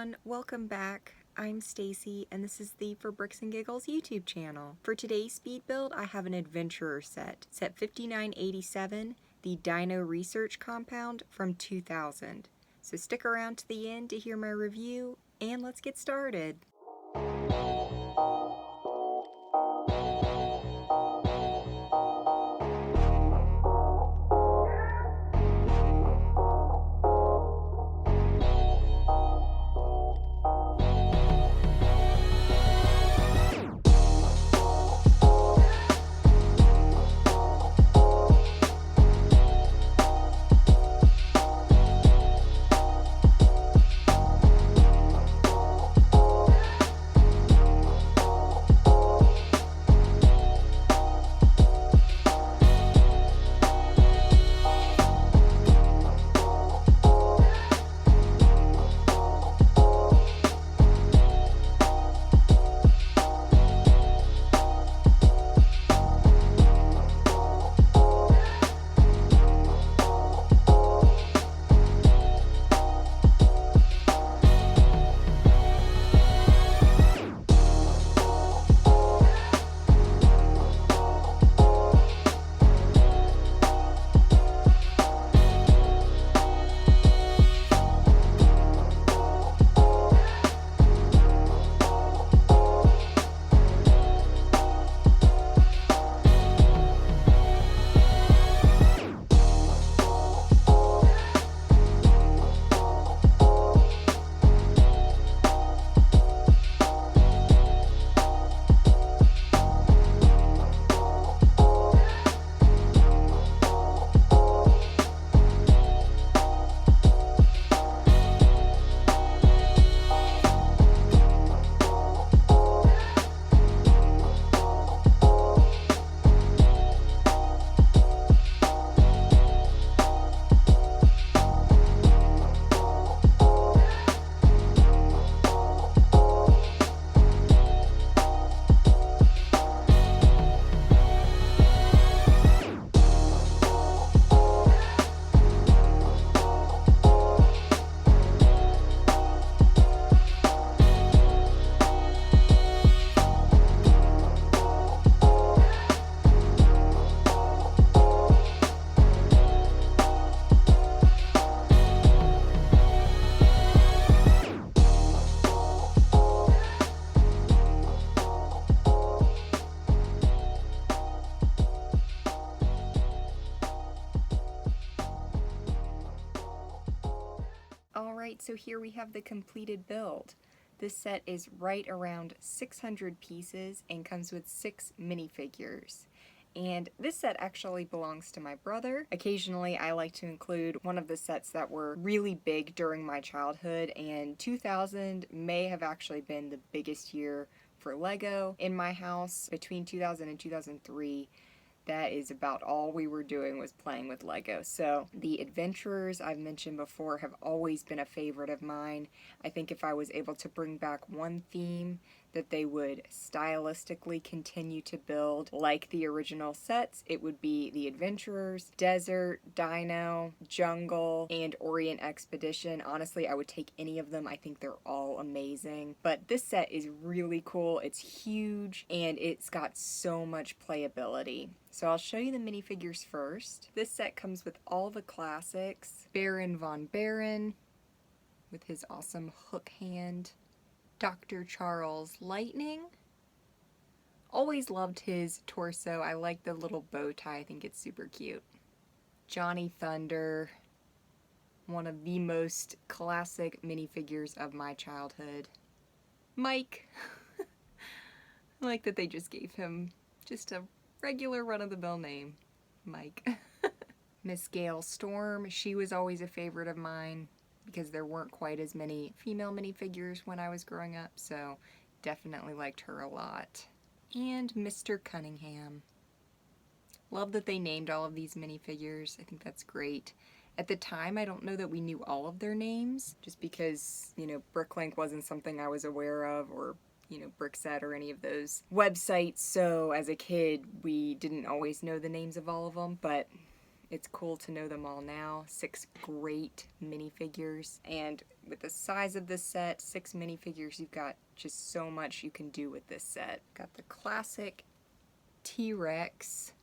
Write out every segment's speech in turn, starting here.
everyone, welcome back. I'm Stacy and this is the For Bricks and Giggles YouTube channel. For today's speed build, I have an adventurer set 5987, the Dino Research Compound from 2000. So stick around to the end to hear my review, and let's get started. Alright, so here we have the completed build. This set is right around 600 pieces and comes with 6 minifigures. And this set actually belongs to my brother. Occasionally I like to include one of the sets that were really big during my childhood, and 2000 may have actually been the biggest year for Lego in my house. Between 2000 and 2003, that is about all we were doing was playing with Lego. So the adventurers I've mentioned before have always been a favorite of mine. I think if I was able to bring back one theme that they would stylistically continue to build like the original sets, it would be the adventurers, desert, dino, jungle, and Orient Expedition. Honestly, I would take any of them. I think they're all amazing. But this set is really cool. It's huge and it's got so much playability. So I'll show you the minifigures first. This set comes with all the classics. Baron von Baron with his awesome hook hand. Dr. Charles Lightning. Always loved his torso. I like the little bow tie. I think it's super cute. Johnny Thunder. One of the most classic minifigures of my childhood. Mike. I like that they just gave him just a regular run-of-the-mill name. Mike. Miss Gale Storm. She was always a favorite of mine, because there weren't quite as many female minifigures when I was growing up, so definitely liked her a lot. And Mr. Cunningham. Love that they named all of these minifigures. I think that's great. At the time, I don't know that we knew all of their names, just because, you know, BrickLink wasn't something I was aware of, or, you know, Brickset or any of those websites, so as a kid, we didn't always know the names of all of them, but it's cool to know them all now. 6 great minifigures, and with the size of this set, 6 minifigures, you've got just so much you can do with this set. Got the classic T-Rex.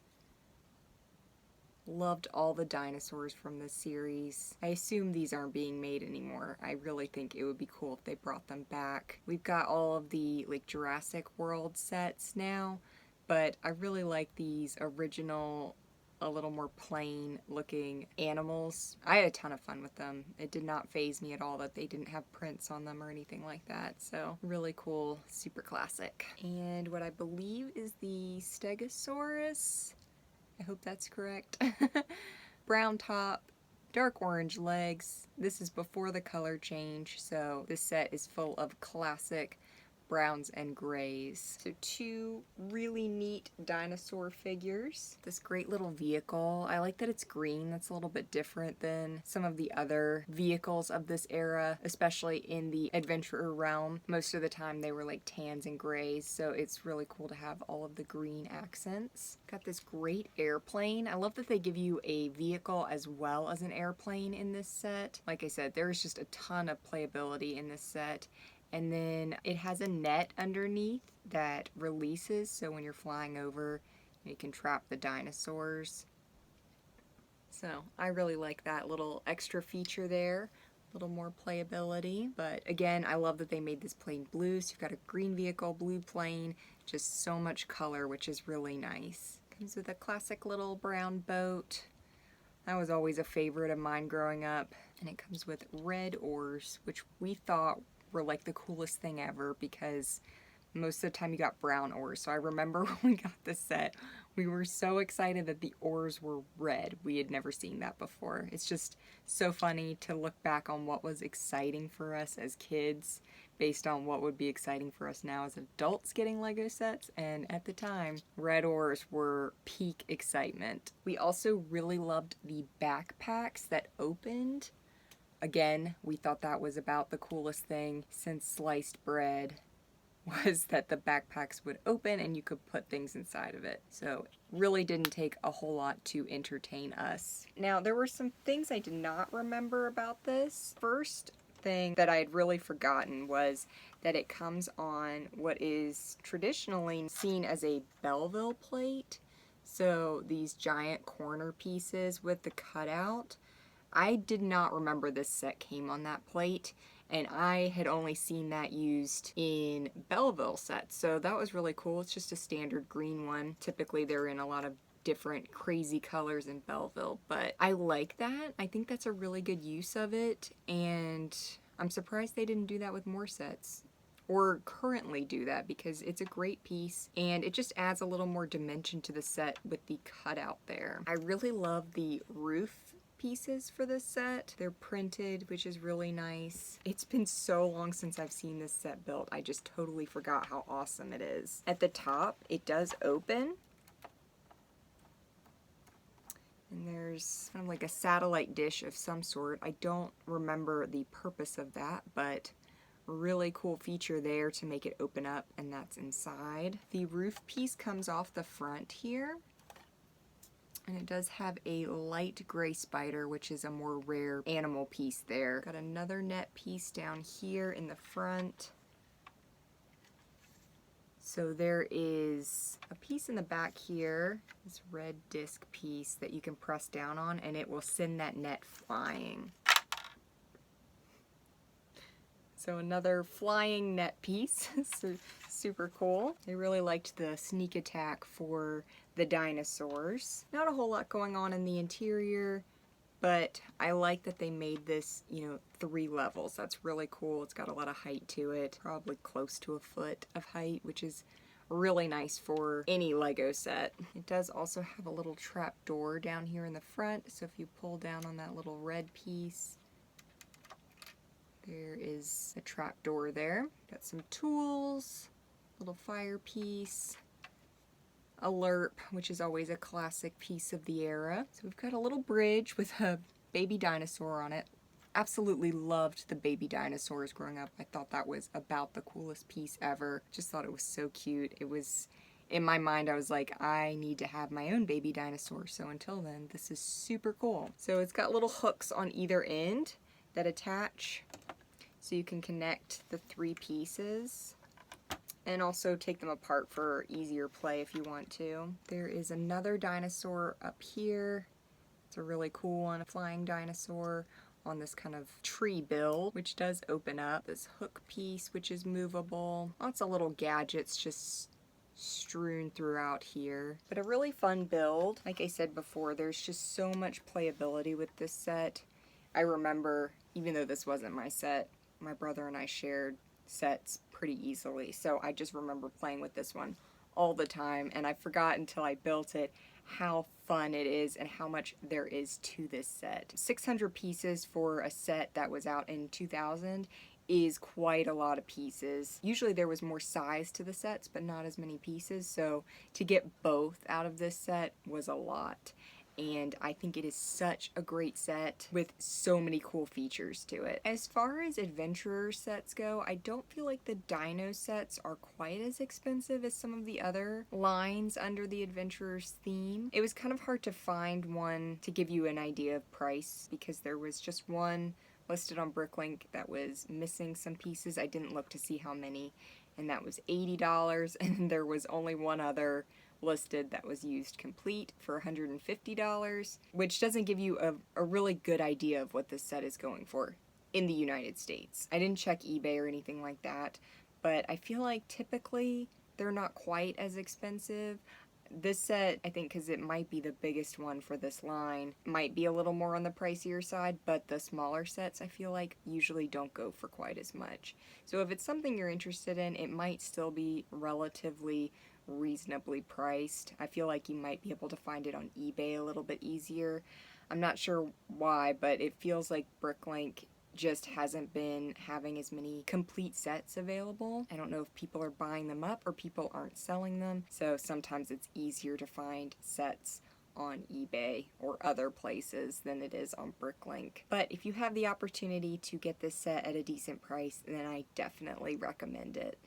Loved all the dinosaurs from this series. I assume these aren't being made anymore. I really think it would be cool if they brought them back. We've got all of the like Jurassic World sets now, but I really like these original, a little more plain looking animals. I had a ton of fun with them. It did not faze me at all that they didn't have prints on them or anything like that. So really cool, super classic. And what I believe is the Stegosaurus. I hope that's correct. Brown top, dark orange legs. This is before the color change, so this set is full of classic browns and grays. So 2 really neat dinosaur figures. This great little vehicle. I like that it's green. That's a little bit different than some of the other vehicles of this era, especially in the adventurer realm. Most of the time they were like tans and grays, so it's really cool to have all of the green accents. Got this great airplane. I love that they give you a vehicle as well as an airplane in this set. Like I said, there's just a ton of playability in this set. And then it has a net underneath that releases, so when you're flying over, you can trap the dinosaurs. So I really like that little extra feature there. A little more playability. But again, I love that they made this plane blue, so you've got a green vehicle, blue plane, just so much color, which is really nice. Comes with a classic little brown boat. That was always a favorite of mine growing up. And it comes with red oars, which we thought were like the coolest thing ever because most of the time you got brown oars. So I remember when we got this set, we were so excited that the oars were red. We had never seen that before. It's just so funny to look back on what was exciting for us as kids based on what would be exciting for us now as adults getting Lego sets, and at the time, red oars were peak excitement. We also really loved the backpacks that opened. Again, we thought that was about the coolest thing since sliced bread, was that the backpacks would open and you could put things inside of it. So really didn't take a whole lot to entertain us. Now, there were some things I did not remember about this. First thing that I had really forgotten was that it comes on what is traditionally seen as a Belleville plate. So these giant corner pieces with the cutout. I did not remember this set came on that plate, and I had only seen that used in Belleville sets, so that was really cool. It's just a standard green one. Typically they're in a lot of different crazy colors in Belleville, but I like that. I think that's a really good use of it, and I'm surprised they didn't do that with more sets, or currently do that, because it's a great piece and it just adds a little more dimension to the set with the cutout there. I really love the roof pieces for this set. They're printed, which is really nice. It's been so long since I've seen this set built, I just totally forgot how awesome it is. At the top, it does open, and there's kind of like a satellite dish of some sort. I don't remember the purpose of that, but really cool feature there to make it open up, and that's inside. The roof piece comes off the front here, and it does have a light gray spider, which is a more rare animal piece there. Got another net piece down here in the front. So there is a piece in the back here, this red disc piece that you can press down on, and it will send that net flying. So another flying net piece, so super cool. I really liked the sneak attack for the dinosaurs. Not a whole lot going on in the interior, but I like that they made this, 3 levels. That's really cool. It's got a lot of height to it, probably close to a foot of height, which is really nice for any Lego set. It does also have a little trap door down here in the front, so if you pull down on that little red piece, there is a trap door there. Got some tools, little fire piece, a lerp, which is always a classic piece of the era. So we've got a little bridge with a baby dinosaur on it. Absolutely loved the baby dinosaurs growing up. I thought that was about the coolest piece ever. Just thought it was so cute. It was in my mind I was like, I need to have my own baby dinosaur. So until then, this is super cool. So it's got little hooks on either end that attach so you can connect the 3 pieces and also take them apart for easier play if you want to. There is another dinosaur up here. It's a really cool one, a flying dinosaur on this kind of tree build, which does open up. This hook piece, which is movable. Lots of little gadgets just strewn throughout here. But a really fun build. Like I said before, there's just so much playability with this set. I remember, even though this wasn't my set, my brother and I shared sets pretty easily. So I just remember playing with this one all the time, and I forgot until I built it how fun it is and how much there is to this set. 600 pieces for a set that was out in 2000 is quite a lot of pieces. Usually there was more size to the sets, but not as many pieces, so to get both out of this set was a lot. And I think it is such a great set with so many cool features to it. As far as adventurer sets go, I don't feel like the Dino sets are quite as expensive as some of the other lines under the adventurer's theme. It was kind of hard to find one to give you an idea of price because there was just one listed on BrickLink that was missing some pieces. I didn't look to see how many, and that was $80, and there was only one other listed that was used complete for $150, which doesn't give you a really good idea of what this set is going for in the United States. I didn't check eBay or anything like that, but I feel like typically they're not quite as expensive. This set, I think because it might be the biggest one for this line, might be a little more on the pricier side, but the smaller sets I feel like usually don't go for quite as much. So if it's something you're interested in, it might still be relatively reasonably priced. I feel like you might be able to find it on eBay a little bit easier. I'm not sure why, but it feels like BrickLink just hasn't been having as many complete sets available. I don't know if people are buying them up or people aren't selling them, so sometimes it's easier to find sets on eBay or other places than it is on BrickLink. But if you have the opportunity to get this set at a decent price, then I definitely recommend it.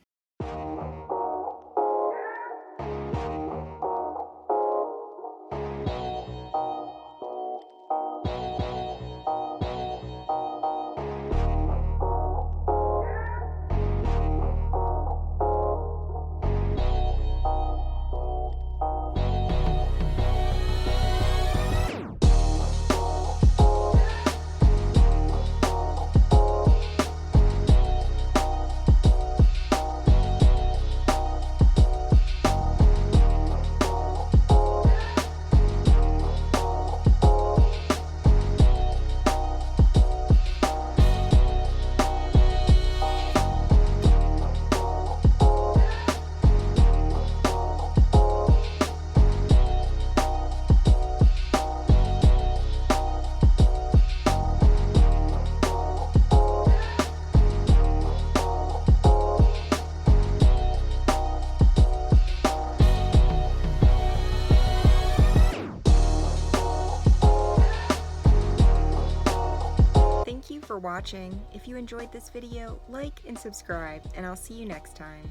Thank you for watching. If you enjoyed this video, like and subscribe, and I'll see you next time.